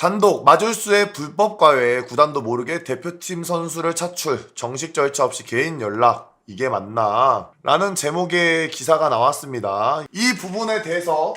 단독 마술수의 불법 과외에 구단도 모르게 대표팀 선수를 차출, 정식 절차 없이 개인 연락, 이게 맞나? 라는 제목의 기사가 나왔습니다. 이 부분에 대해서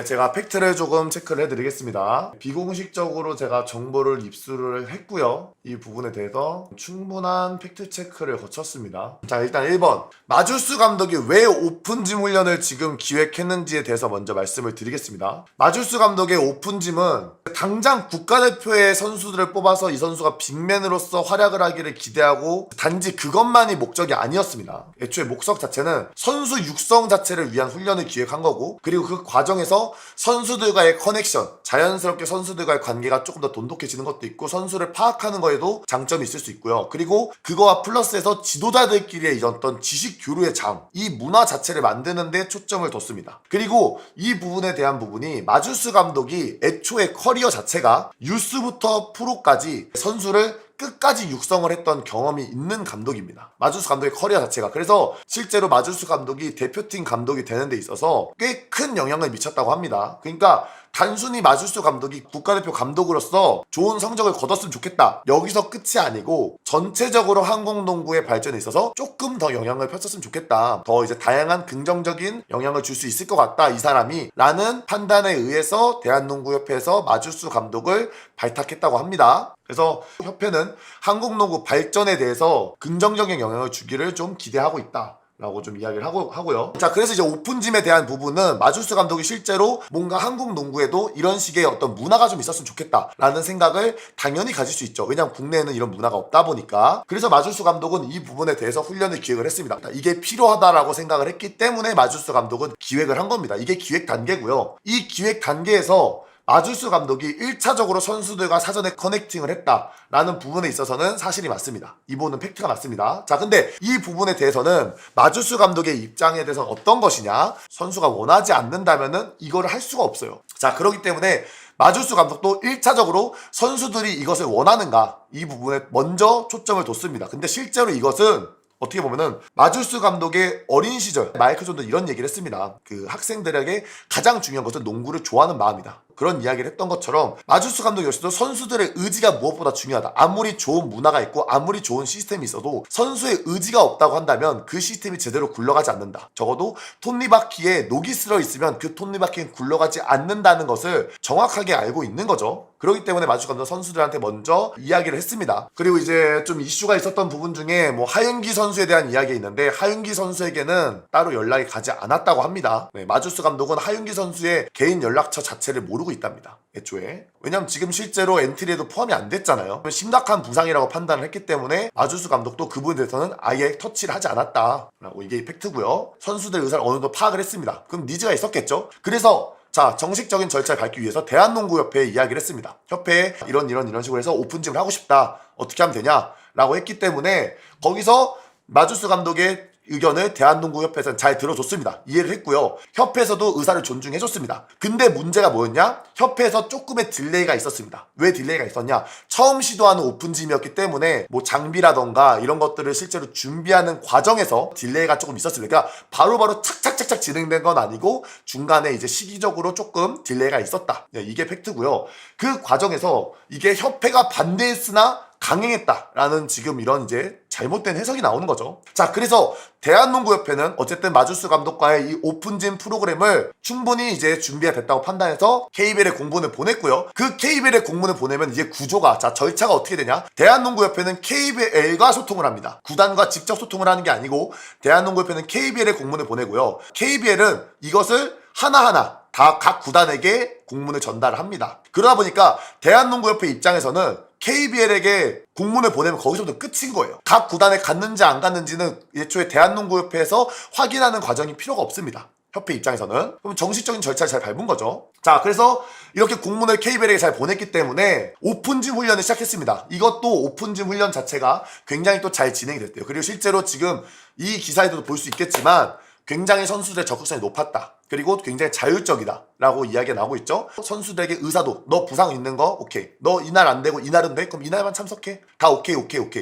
제가 팩트를 조금 체크를 해드리겠습니다. 비공식적으로 제가 정보를 입수를 했고요. 이 부분에 대해서 충분한 팩트 체크를 거쳤습니다. 자, 일단 1번 마주스 감독이 왜 오픈짐 훈련을 지금 기획했는지에 대해서 먼저 말씀을 드리겠습니다. 마주스 감독의 오픈짐은 당장 국가대표의 선수들을 뽑아서 이 선수가 빅맨으로서 활약을 하기를 기대하고 단지 그것만이 목적이 아니었습니다. 애초에 목적 자체는 선수 육성 자체를 위한 훈련을 기획한 거고, 그리고 그 과정에서 선수들과의 커넥션, 자연스럽게 선수들과의 관계가 조금 더 돈독해지는 것도 있고 선수를 파악하는 거에도 장점이 있을 수 있고요. 그리고 그거와 플러스해서 지도자들끼리의 어떤 지식 교류의 장, 이 문화 자체를 만드는 데 초점을 뒀습니다. 그리고 이 부분에 대한 부분이 마주스 감독이 애초에 커리어 자체가 유스부터 프로까지 선수를 끝까지 육성을 했던 경험이 있는 감독입니다. 마주스 감독의 커리어 자체가. 그래서 실제로 마주스 감독이 대표팀 감독이 되는 데 있어서 꽤 큰 영향을 미쳤다고 합니다. 그러니까 단순히 마주스 감독이 국가대표 감독으로서 좋은 성적을 거뒀으면 좋겠다, 여기서 끝이 아니고 전체적으로 한국 농구의 발전에 있어서 조금 더 영향을 펼쳤으면 좋겠다, 더 이제 다양한 긍정적인 영향을 줄 수 있을 것 같다 이 사람이, 라는 판단에 의해서 대한농구협회에서 마주스 감독을 발탁했다고 합니다. 그래서 협회는 한국 농구 발전에 대해서 긍정적인 영향을 주기를 좀 기대하고 있다 라고 좀 이야기를 하고요. 자, 그래서 이제 오픈짐에 대한 부분은 마주스 감독이 실제로 뭔가 한국 농구에도 이런 식의 어떤 문화가 좀 있었으면 좋겠다 라는 생각을 당연히 가질 수 있죠. 왜냐면 국내에는 이런 문화가 없다 보니까. 그래서 마주스 감독은 이 부분에 대해서 훈련을 기획을 했습니다. 이게 필요하다라고 생각을 했기 때문에 마주스 감독은 기획을 한 겁니다. 이게 기획 단계고요. 이 기획 단계에서 마주스 감독이 1차적으로 선수들과 사전에 커넥팅을 했다라는 부분에 있어서는 사실이 맞습니다. 이 부분은 팩트가 맞습니다. 자, 근데 이 부분에 대해서는 마주스 감독의 입장에 대해서는 어떤 것이냐? 선수가 원하지 않는다면은 이거를 할 수가 없어요. 자, 그렇기 때문에 마주스 감독도 1차적으로 선수들이 이것을 원하는가? 이 부분에 먼저 초점을 뒀습니다. 근데 실제로 이것은 어떻게 보면은 마주스 감독의 어린 시절 마이클 존도 이런 얘기를 했습니다. 그 학생들에게 가장 중요한 것은 농구를 좋아하는 마음이다, 그런 이야기를 했던 것처럼 마주스 감독 역시도 선수들의 의지가 무엇보다 중요하다. 아무리 좋은 문화가 있고 아무리 좋은 시스템이 있어도 선수의 의지가 없다고 한다면 그 시스템이 제대로 굴러가지 않는다. 적어도 톱니바퀴에 녹이 슬어 있으면 그 톱니바퀴는 굴러가지 않는다는 것을 정확하게 알고 있는 거죠. 그렇기 때문에 마주스 감독은 선수들한테 먼저 이야기를 했습니다. 그리고 이제 좀 이슈가 있었던 부분 중에 뭐 하윤기 선수에 대한 이야기가 있는데, 하윤기 선수에게는 따로 연락이 가지 않았다고 합니다. 마주스 감독은 하윤기 선수의 개인 연락처 자체를 모르고 있답니다. 애초에. 왜냐면 지금 실제로 엔트리에도 포함이 안 됐잖아요. 심각한 부상이라고 판단을 했기 때문에 마주스 감독도 그 부분에 대해서는 아예 터치를 하지 않았다라고, 이게 팩트고요. 선수들 의사를 어느 정도 파악을 했습니다. 그럼 니즈가 있었겠죠. 그래서 자, 정식적인 절차를 밟기 위해서 대한농구협회에 이야기를 했습니다. 협회에 이런 식으로 해서 오픈짐을 하고 싶다, 어떻게 하면 되냐 라고 했기 때문에 거기서 마주스 감독의 의견을 대한농구협회에서는 잘 들어줬습니다. 이해를 했고요. 협회에서도 의사를 존중해줬습니다. 근데 문제가 뭐였냐? 협회에서 조금의 딜레이가 있었습니다. 왜 딜레이가 있었냐? 처음 시도하는 오픈짐이었기 때문에 뭐 장비라던가 이런 것들을 실제로 준비하는 과정에서 딜레이가 조금 있었습니다. 그러니까 바로바로 착착착착 진행된 건 아니고 중간에 이제 시기적으로 조금 딜레이가 있었다. 이게 팩트고요. 그 과정에서 이게 협회가 반대했으나 강행했다라는 지금 이런 이제 잘못된 해석이 나오는 거죠. 자, 그래서 대한농구협회는 어쨌든 마주스 감독과의 이 오픈짐 프로그램을 충분히 이제 준비가 됐다고 판단해서 KBL에 공문을 보냈고요. 그 KBL에 공문을 보내면 이제 구조가, 자, 절차가 어떻게 되냐? 대한농구협회는 KBL과 소통을 합니다. 구단과 직접 소통을 하는 게 아니고 대한농구협회는 KBL에 공문을 보내고요. KBL은 이것을 하나하나 다 각 구단에게 공문을 전달을 합니다. 그러다 보니까 대한농구협회 입장에서는 KBL에게 공문을 보내면 거기서부터 끝인 거예요. 각 구단에 갔는지 안 갔는지는 애초에 대한농구협회에서 확인하는 과정이 필요가 없습니다. 협회 입장에서는. 그럼 정식적인 절차를 잘 밟은 거죠. 자, 그래서 이렇게 공문을 KBL에게 잘 보냈기 때문에 오픈짐 훈련을 시작했습니다. 이것도 오픈짐 훈련 자체가 굉장히 또 잘 진행이 됐대요. 그리고 실제로 지금 이 기사에도 볼 수 있겠지만 굉장히 선수들의 적극성이 높았다. 그리고 굉장히 자율적이다 라고 이야기가 나오고 있죠. 선수들에게 의사도, 너 부상 있는 거 오케이, 너 이날 안 되고 이날은 돼? 그럼 이날만 참석해. 다 오케이.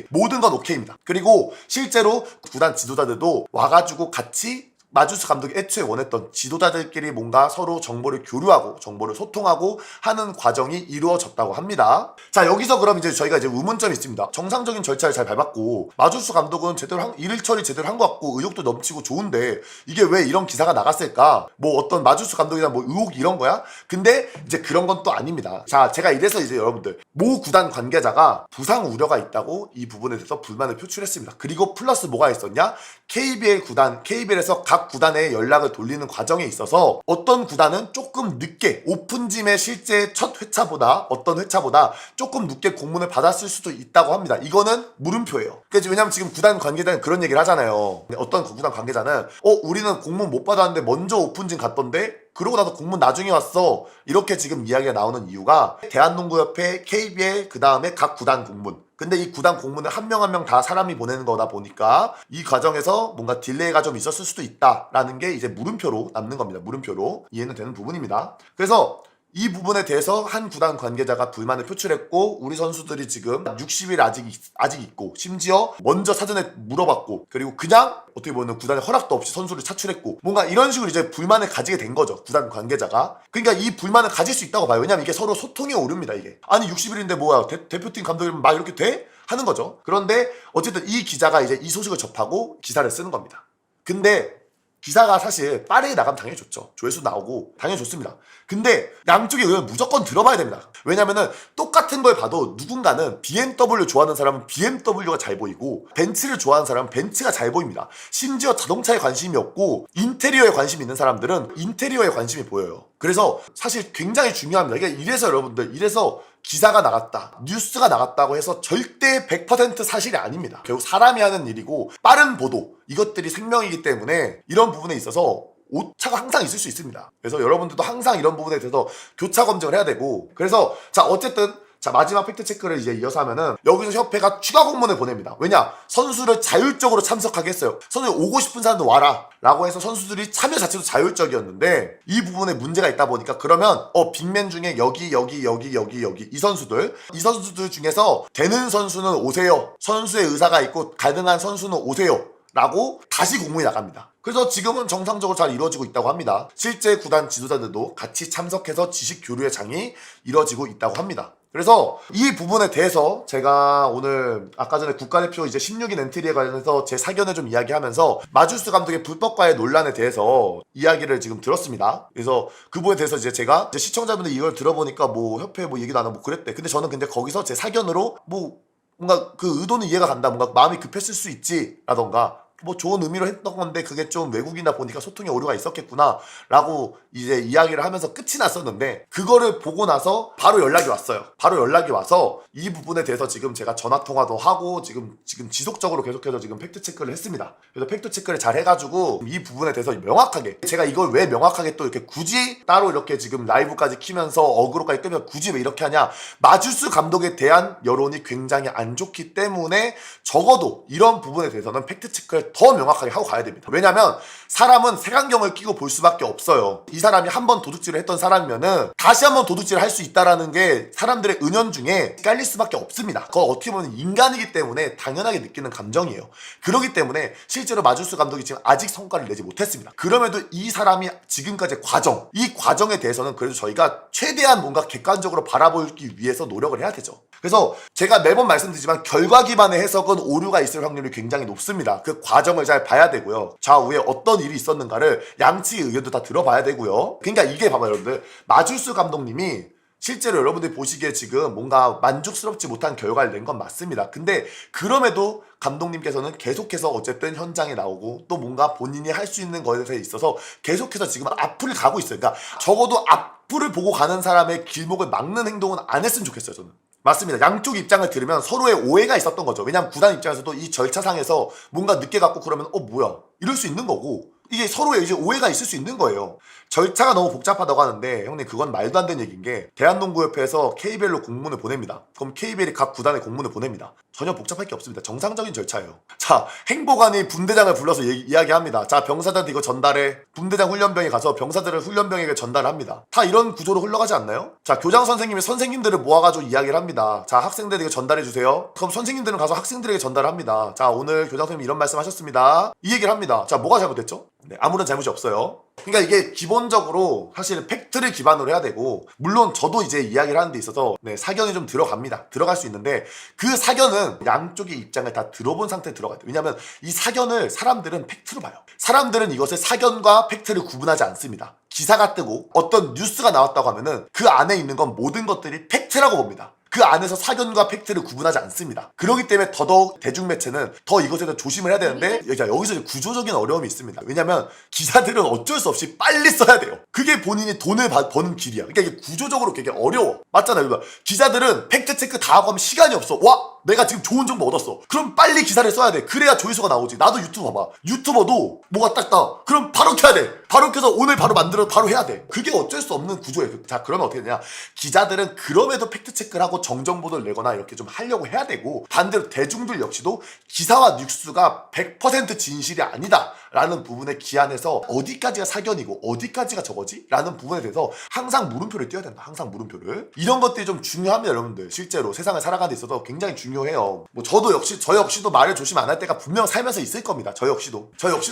모든 건 오케이입니다. 그리고 실제로 구단 지도자들도 와가지고 같이 마주스 감독이 애초에 원했던 지도자들끼리 뭔가 서로 정보를 교류하고 정보를 소통하고 하는 과정이 이루어졌다고 합니다. 자, 여기서 그럼 이제 저희가 이제 의문점이 있습니다. 정상적인 절차를 잘 밟았고 마주스 감독은 제대로 일 처리 제대로 한 것 같고 의욕도 넘치고 좋은데 이게 왜 이런 기사가 나갔을까? 뭐 어떤 마주스 감독이나 뭐 의혹 이런 거야? 근데 이제 그런 건 또 아닙니다. 자, 제가 이래서 이제 여러분들 모 구단 관계자가 부상 우려가 있다고 이 부분에 대해서 불만을 표출했습니다. 그리고 플러스 뭐가 있었냐? KBL에서 각 구단에 연락을 돌리는 과정에 있어서 어떤 구단은 조금 늦게 오픈짐의 실제 첫 회차보다 어떤 회차보다 조금 늦게 공문을 받았을 수도 있다고 합니다. 이거는 물음표예요. 그러니까 왜냐면 지금 구단 관계자는 그런 얘기를 하잖아요. 어떤 구단 관계자는 우리는 공문 못 받았는데 먼저 오픈짐 갔던데 그러고 나서 공문 나중에 왔어. 이렇게 지금 이야기가 나오는 이유가 대한농구협회, KBL, 그 다음에 각 구단 공문. 근데 이 구단 공문을 한 명 한 명 다 사람이 보내는 거다 보니까 이 과정에서 뭔가 딜레이가 좀 있었을 수도 있다라는 게 이제 물음표로 남는 겁니다. 물음표로 이해는 되는 부분입니다. 그래서 이 부분에 대해서 한 구단 관계자가 불만을 표출했고 우리 선수들이 지금 60일 아직 있고 심지어 먼저 사전에 물어봤고 그리고 그냥 어떻게 보면 구단의 허락도 없이 선수를 차출했고 뭔가 이런 식으로 이제 불만을 가지게 된 거죠. 구단 관계자가. 그러니까 이 불만을 가질 수 있다고 봐요. 왜냐면 이게 서로 소통이 오릅니다. 이게. 아니 60일인데 뭐야 대표팀 감독이면 막 이렇게 돼? 하는 거죠. 그런데 어쨌든 이 기자가 이제 이 소식을 접하고 기사를 쓰는 겁니다. 근데 기사가 사실 빠르게 나가면 당연히 좋죠. 조회수 나오고 당연히 좋습니다. 근데 양쪽의 의견을 무조건 들어봐야 됩니다. 왜냐면은 똑같은 걸 봐도 누군가는 BMW 좋아하는 사람은 BMW가 잘 보이고 벤츠를 좋아하는 사람은 벤츠가 잘 보입니다. 심지어 자동차에 관심이 없고 인테리어에 관심이 있는 사람들은 인테리어에 관심이 보여요. 그래서 사실 굉장히 중요합니다. 그러니까 이래서 여러분들 이래서 기사가 나갔다, 뉴스가 나갔다고 해서 절대 100% 사실이 아닙니다. 결국 사람이 하는 일이고 빠른 보도, 이것들이 생명이기 때문에 이런 부분에 있어서 오차가 항상 있을 수 있습니다. 그래서 여러분들도 항상 이런 부분에 대해서 교차 검증을 해야 되고 그래서 자 어쨌든 자 마지막 팩트체크를 이제 이어서 하면은 여기서 협회가 추가 공문을 보냅니다. 왜냐? 선수를 자율적으로 참석하게 했어요. 선수 오고 싶은 사람도 와라 라고 해서 선수들이 참여 자체도 자율적이었는데 이 부분에 문제가 있다 보니까 그러면 빅맨 중에 여기 이 선수들 중에서 되는 선수는 오세요. 선수의 의사가 있고 가능한 선수는 오세요 라고 다시 공문이 나갑니다. 그래서 지금은 정상적으로 잘 이루어지고 있다고 합니다. 실제 구단 지도자들도 같이 참석해서 지식 교류의 장이 이루어지고 있다고 합니다. 그래서 이 부분에 대해서 제가 오늘 아까 전에 국가대표 이제 16인 엔트리에 관해서 제 사견을 좀 이야기하면서 마주스 감독의 불법과의 논란에 대해서 이야기를 지금 들었습니다. 그래서 그 부분에 대해서 이제 제가 이제 시청자분들 이걸 들어보니까 뭐 협회 뭐 얘기도 안 하고 뭐 그랬대. 근데 저는 근데 거기서 제 사견으로 뭐 뭔가 그 의도는 이해가 간다. 뭔가 마음이 급했을 수 있지 라던가 뭐 좋은 의미로 했던 건데 그게 좀 외국이다 보니까 소통에 오류가 있었겠구나 라고 이제 이야기를 하면서 끝이 났었는데 그거를 보고 나서 바로 연락이 왔어요. 바로 연락이 와서 이 부분에 대해서 지금 제가 전화통화도 하고 지금 지속적으로 계속해서 지금 팩트체크를 했습니다. 그래서 팩트체크를 잘 해가지고 이 부분에 대해서 명확하게 제가 이걸 왜 명확하게 또 이렇게 굳이 따로 이렇게 지금 라이브까지 키면서 어그로까지 끄면 굳이 왜 이렇게 하냐. 마주스 감독에 대한 여론이 굉장히 안 좋기 때문에 적어도 이런 부분에 대해서는 팩트체크를 더 명확하게 하고 가야 됩니다. 왜냐면 사람은 색안경을 끼고 볼 수밖에 없어요. 이 사람이 한 번 도둑질을 했던 사람이면은 다시 한 번 도둑질을 할 수 있다라는 게 사람들의 은연중에 깔릴 수밖에 없습니다. 그건 어떻게 보면 인간이기 때문에 당연하게 느끼는 감정이에요. 그렇기 때문에 실제로 마주스 감독이 지금 아직 성과를 내지 못했습니다. 그럼에도 이 사람이 지금까지 이 과정에 대해서는 그래도 저희가 최대한 뭔가 객관적으로 바라보기 위해서 노력을 해야 되죠. 그래서 제가 매번 말씀드리지만 결과 기반의 해석은 오류가 있을 확률이 굉장히 높습니다. 그 과정을 잘 봐야 되고요. 좌우에 어떤 일이 있었는가를 양측의 의견도 다 들어봐야 되고요. 그러니까 이게 봐봐요 여러분들. 마주스 감독님이 실제로 여러분들이 보시기에 지금 뭔가 만족스럽지 못한 결과를 낸 건 맞습니다. 근데 그럼에도 감독님께서는 계속해서 어쨌든 현장에 나오고 또 뭔가 본인이 할 수 있는 것에 있어서 계속해서 지금 앞을 가고 있어요. 그러니까 적어도 앞을 보고 가는 사람의 길목을 막는 행동은 안 했으면 좋겠어요 저는. 맞습니다. 양쪽 입장을 들으면 서로의 오해가 있었던 거죠. 왜냐면 구단 입장에서도 이 절차상에서 뭔가 늦게 갖고 그러면 뭐야 이럴 수 있는 거고 이게 서로의 이제 오해가 있을 수 있는 거예요. 절차가 너무 복잡하다고 하는데 형님 그건 말도 안 되는 얘기인 게 대한농구협회에서 KBL로 공문을 보냅니다. 그럼 KBL이 각 구단에 공문을 보냅니다. 전혀 복잡할 게 없습니다. 정상적인 절차예요. 자, 행보관이 분대장을 불러서 이야기합니다. 자, 병사들한테 이거 전달해. 분대장 훈련병이 가서 병사들을 훈련병에게 전달합니다. 다 이런 구조로 흘러가지 않나요? 자, 교장 선생님이 선생님들을 모아가지고 이야기를 합니다. 자, 학생들에게 전달해주세요. 그럼 선생님들은 가서 학생들에게 전달합니다. 자, 오늘 교장 선생님이 이런 말씀 하셨습니다. 이 얘기를 합니다. 자, 뭐가 잘못됐죠? 네, 아무런 잘못이 없어요. 그러니까 이게 기본적으로 사실 팩트를 기반으로 해야 되고, 물론 저도 이제 이야기를 하는 데 있어서 네, 사견이 좀 들어갑니다. 들어갈 수 있는데 그 사견은 양쪽의 입장을 다 들어본 상태에 들어가야 돼요. 왜냐하면 이 사견을 사람들은 팩트로 봐요. 사람들은 이것을 사견과 팩트를 구분하지 않습니다. 기사가 뜨고 어떤 뉴스가 나왔다고 하면은 그 안에 있는 건 모든 것들이 팩트라고 봅니다. 그 안에서 사견과 팩트를 구분하지 않습니다. 그렇기 때문에 더더욱 대중매체는 더 이것에 대해서 조심을 해야 되는데 여기서 구조적인 어려움이 있습니다. 왜냐면 기사들은 어쩔 수 없이 빨리 써야 돼요. 그게 본인이 돈을 버는 길이야. 그러니까 이게 구조적으로 되게 어려워. 맞잖아요. 기자들은 팩트체크 다 하고 하면 시간이 없어. 와! 내가 지금 좋은 정보 얻었어. 그럼 빨리 기사를 써야 돼. 그래야 조회수가 나오지. 나도 유튜브 봐봐. 유튜버도 뭐가 딱 떠. 그럼 바로 켜야 돼. 바로 켜서 오늘 바로 만들어 바로 해야 돼. 그게 어쩔 수 없는 구조예요. 자, 그러면 어떻게 되냐. 기자들은 그럼에도 팩트체크를 하고 정정보도를 내거나 이렇게 좀 하려고 해야 되고, 반대로 대중들 역시도 기사와 뉴스가 100% 진실이 아니다 라는 부분에 기한해서 어디까지가 사견이고 어디까지가 저거지? 라는 부분에 대해서 항상 물음표를 띄워야 된다. 항상 물음표를. 이런 것들이 좀 중요합니다, 여러분들. 실제로 세상을 살아가는 데 있어서 굉장히 중요해요. 뭐 저 역시도 말을 조심 안 할 때가 분명 살면서 있을 겁니다. 저 역시도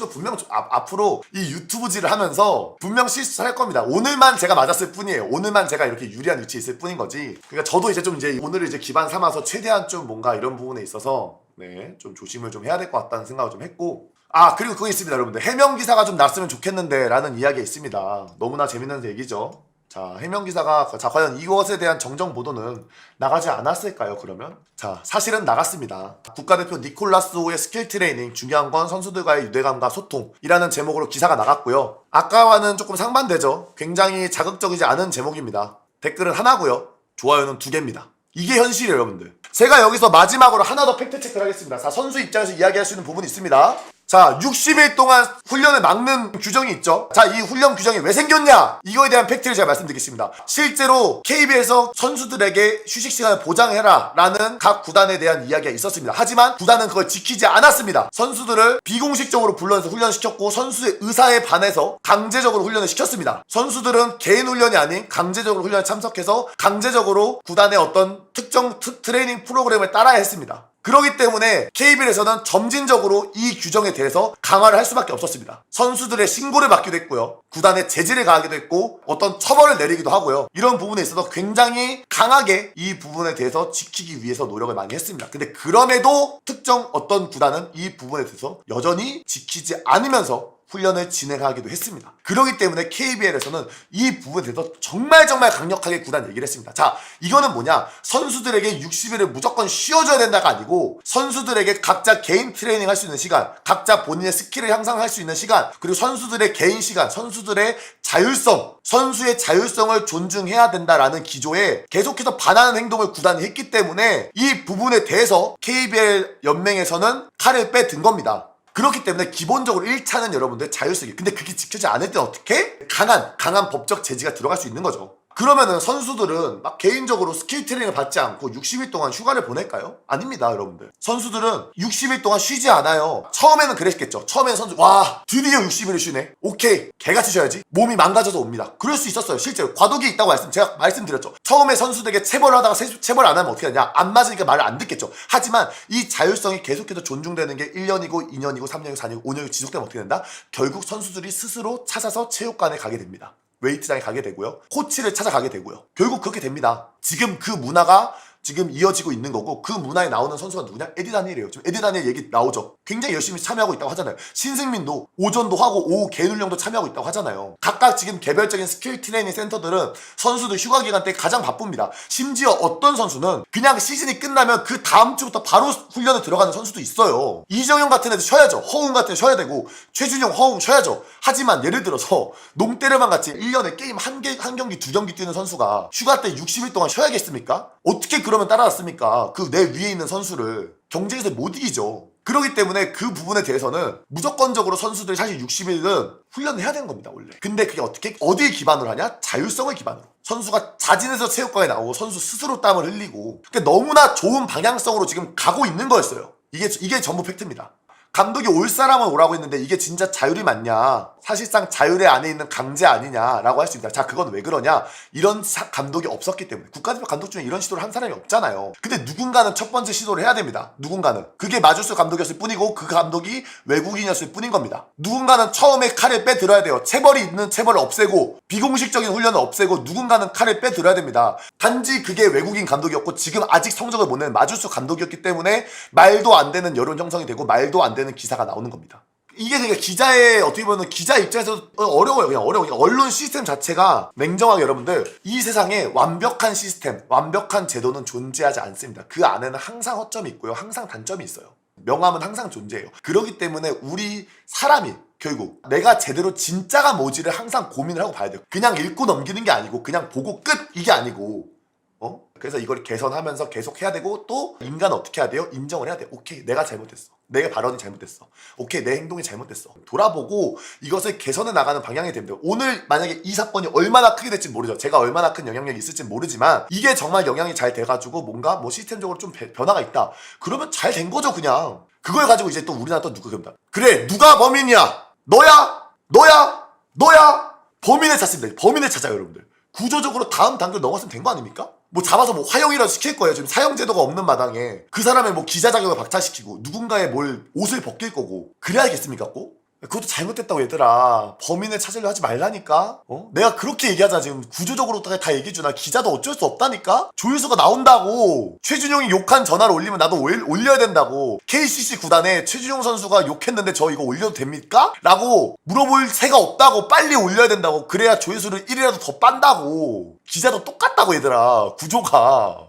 분명 앞으로 이 유튜브질을 하면서 분명 실수할 겁니다. 오늘만 제가 맞았을 뿐이에요. 오늘만 제가 이렇게 유리한 위치에 있을 뿐인 거지. 그러니까 저도 이제 좀 이제 오늘을 이제 기반 삼아서 최대한 좀 뭔가 이런 부분에 있어서 네, 좀 조심을 좀 해야 될 것 같다는 생각을 좀 했고, 아, 그리고 그거 있습니다, 여러분들. 해명 기사가 좀 났으면 좋겠는데 라는 이야기가 있습니다. 너무나 재밌는 얘기죠. 자, 해명 기사가 과연 이것에 대한 정정 보도는 나가지 않았을까요, 그러면? 자, 사실은 나갔습니다. 국가대표 니콜라스 호의 스킬 트레이닝, 중요한 건 선수들과의 유대감과 소통이라는 제목으로 기사가 나갔고요. 아까와는 조금 상반되죠. 굉장히 자극적이지 않은 제목입니다. 댓글은 하나고요. 좋아요는 2개입니다. 이게 현실이에요, 여러분들. 제가 여기서 마지막으로 하나 더 팩트 체크를 하겠습니다. 자, 선수 입장에서 이야기할 수 있는 부분이 있습니다. 자, 60일 동안 훈련을 막는 규정이 있죠. 자, 이 훈련 규정이 왜 생겼냐? 이거에 대한 팩트를 제가 말씀드리겠습니다. 실제로 KBL에서 선수들에게 휴식 시간을 보장해라 라는 각 구단에 대한 이야기가 있었습니다. 하지만 구단은 그걸 지키지 않았습니다. 선수들을 비공식적으로 불러서 훈련시켰고 선수의 의사에 반해서 강제적으로 훈련을 시켰습니다. 선수들은 개인 훈련이 아닌 강제적으로 훈련에 참석해서 강제적으로 구단의 어떤 특정 트레이닝 프로그램을 따라야 했습니다. 그렇기 때문에 KBL에서는 점진적으로 이 규정에 대해서 강화를 할 수밖에 없었습니다. 선수들의 신고를 받기도 했고요. 구단에 제지를 가하기도 했고 어떤 처벌을 내리기도 하고요. 이런 부분에 있어서 굉장히 강하게 이 부분에 대해서 지키기 위해서 노력을 많이 했습니다. 근데 그럼에도 특정 어떤 구단은 이 부분에 대해서 여전히 지키지 않으면서 훈련을 진행하기도 했습니다. 그렇기 때문에 KBL에서는 이 부분에 대해서 정말 강력하게 구단 얘기를 했습니다. 자, 이거는 뭐냐? 선수들에게 60일을 무조건 쉬어줘야 된다가 아니고 선수들에게 각자 개인 트레이닝 할 수 있는 시간, 각자 본인의 스킬을 향상할 수 있는 시간, 그리고 선수들의 개인 시간, 선수들의 자율성, 선수의 자율성을 존중해야 된다라는 기조에 계속해서 반하는 행동을 구단이 했기 때문에 이 부분에 대해서 KBL 연맹에서는 칼을 빼든 겁니다. 그렇기 때문에 기본적으로 1차는 여러분들 자율성이, 근데 그게 지켜지지 않을 때는 어떻게? 강한 법적 제지가 들어갈 수 있는 거죠. 그러면은 선수들은 막 개인적으로 스킬 트레이닝을 받지 않고 60일 동안 휴가를 보낼까요? 아닙니다, 여러분들. 선수들은 60일 동안 쉬지 않아요. 처음에는 그랬겠죠. 처음에는 선수, 와, 드디어 60일을 쉬네. 오케이, 개같이 쉬어야지. 몸이 망가져서 옵니다. 그럴 수 있었어요. 실제로 과도기 있다고 제가 말씀드렸죠. 처음에 선수들에게 체벌을 하다가 체벌 안 하면 어떻게 하냐? 안 맞으니까 말을 안 듣겠죠. 하지만 이 자율성이 계속해서 존중되는 게 1년이고 2년이고 3년이고 4년이고 5년이고 지속되면 어떻게 된다? 결국 선수들이 스스로 찾아서 체육관에 가게 됩니다. 웨이트장에 가게 되고요. 코치를 찾아가게 되고요. 결국 그렇게 됩니다. 지금 그 문화가 지금 이어지고 있는 거고, 그 문화에 나오는 선수가 누구냐? 에디 다니엘이에요. 지금 에디 다니엘 얘기 나오죠. 굉장히 열심히 참여하고 있다고 하잖아요. 신승민도 오전도 하고 오후 개훈련도 참여하고 있다고 하잖아요. 각각 지금 개별적인 스킬 트레이닝 센터들은 선수들 휴가 기간 때 가장 바쁩니다. 심지어 어떤 선수는 그냥 시즌이 끝나면 그 다음 주부터 바로 훈련을 들어가는 선수도 있어요. 이정현 같은 애들 쉬어야죠. 허웅 같은 애 쉬어야 되고, 최준용, 허웅 쉬어야죠. 하지만 예를 들어서 농때르만 같이 1년에 게임 한 경기 2경기 뛰는 선수가 휴가 때 60일 동안 쉬어야겠습니까? 어떻게 그러면 따라왔습니까? 그 내 위에 있는 선수를 경쟁에서 못 이기죠. 그렇기 때문에 그 부분에 대해서는 무조건적으로 선수들이 사실 60일은 훈련을 해야 되는 겁니다, 원래. 근데 그게 어디에 기반으로 하냐? 자율성을 기반으로. 선수가 자진해서 체육관에 나오고 선수 스스로 땀을 흘리고, 그러니까 너무나 좋은 방향성으로 지금 가고 있는 거였어요. 이게 전부 팩트입니다. 감독이 올 사람은 오라고 했는데 이게 진짜 자율이 맞냐? 사실상 자율의 안에 있는 강제 아니냐라고 할 수 있다. 자, 그건 왜 그러냐? 이런 감독이 없었기 때문에. 국가대표 감독 중에 이런 시도를 한 사람이 없잖아요. 근데 누군가는 첫 번째 시도를 해야 됩니다. 누군가는. 그게 마주스 감독이었을 뿐이고 그 감독이 외국인이었을 뿐인 겁니다. 누군가는 처음에 칼을 빼들어야 돼요. 체벌이 있는 체벌을 없애고 비공식적인 훈련을 없애고 누군가는 칼을 빼들어야 됩니다. 단지 그게 외국인 감독이었고 지금 아직 성적을 못 내는 마주스 감독이었기 때문에 말도 안 되는 여론 형성이 되고 말도 안 되는 기사가 나오는 겁니다. 이게 그러니까 기자의 어떻게 보면 기자 입장에서 어려워요. 그냥 어려워. 언론 시스템 자체가 냉정하게 여러분들 이 세상에 완벽한 시스템, 완벽한 제도는 존재하지 않습니다. 그 안에는 항상 허점이 있고요. 항상 단점이 있어요. 명함은 항상 존재해요. 그렇기 때문에 우리 사람이 결국 내가 제대로 진짜가 뭐지를 항상 고민을 하고 봐야 돼요. 그냥 읽고 넘기는 게 아니고 그냥 보고 끝 이게 아니고 그래서 이걸 개선하면서 계속 해야 되고 또 인간은 어떻게 해야 돼요? 인정을 해야 돼요. 오케이 내가 잘못했어. 내 발언이 잘못됐어. 오케이 내 행동이 잘못됐어. 돌아보고 이것을 개선해 나가는 방향이 됩니다. 오늘 만약에 이 사건이 얼마나 크게 될지 모르죠. 제가 얼마나 큰 영향력이 있을지 모르지만 이게 정말 영향이 잘 돼가지고 뭔가 뭐 시스템적으로 좀 변화가 있다. 그러면 잘 된 거죠 그냥. 그걸 가지고 이제 또 우리나라 또 누가 그런다. 그래 누가 범인이야? 너야? 너야? 너야? 범인을 찾습니다. 범인을 찾아요 여러분들. 구조적으로 다음 단계로 넘어갔으면 된 거 아닙니까? 뭐 잡아서 뭐 화형이라도 시킬 거예요. 지금 사형제도가 없는 마당에 그 사람의 뭐 기자 자격을 박탈시키고 누군가의 뭘 옷을 벗길 거고 그래야겠습니까 꼭? 그것도 잘못됐다고 얘들아. 범인을 찾으려 하지 말라니까. 내가 그렇게 얘기하잖아. 지금 구조적으로 다 얘기해주나. 기자도 어쩔 수 없다니까. 조회수가 나온다고. 최준용이 욕한 전화를 올리면 나도 올려야 된다고. KCC 구단에 최준용 선수가 욕했는데 저 이거 올려도 됩니까? 라고 물어볼 새가 없다고. 빨리 올려야 된다고. 그래야 조회수를 1이라도 더 빤다고. 기자도 똑같다고 얘들아. 구조가.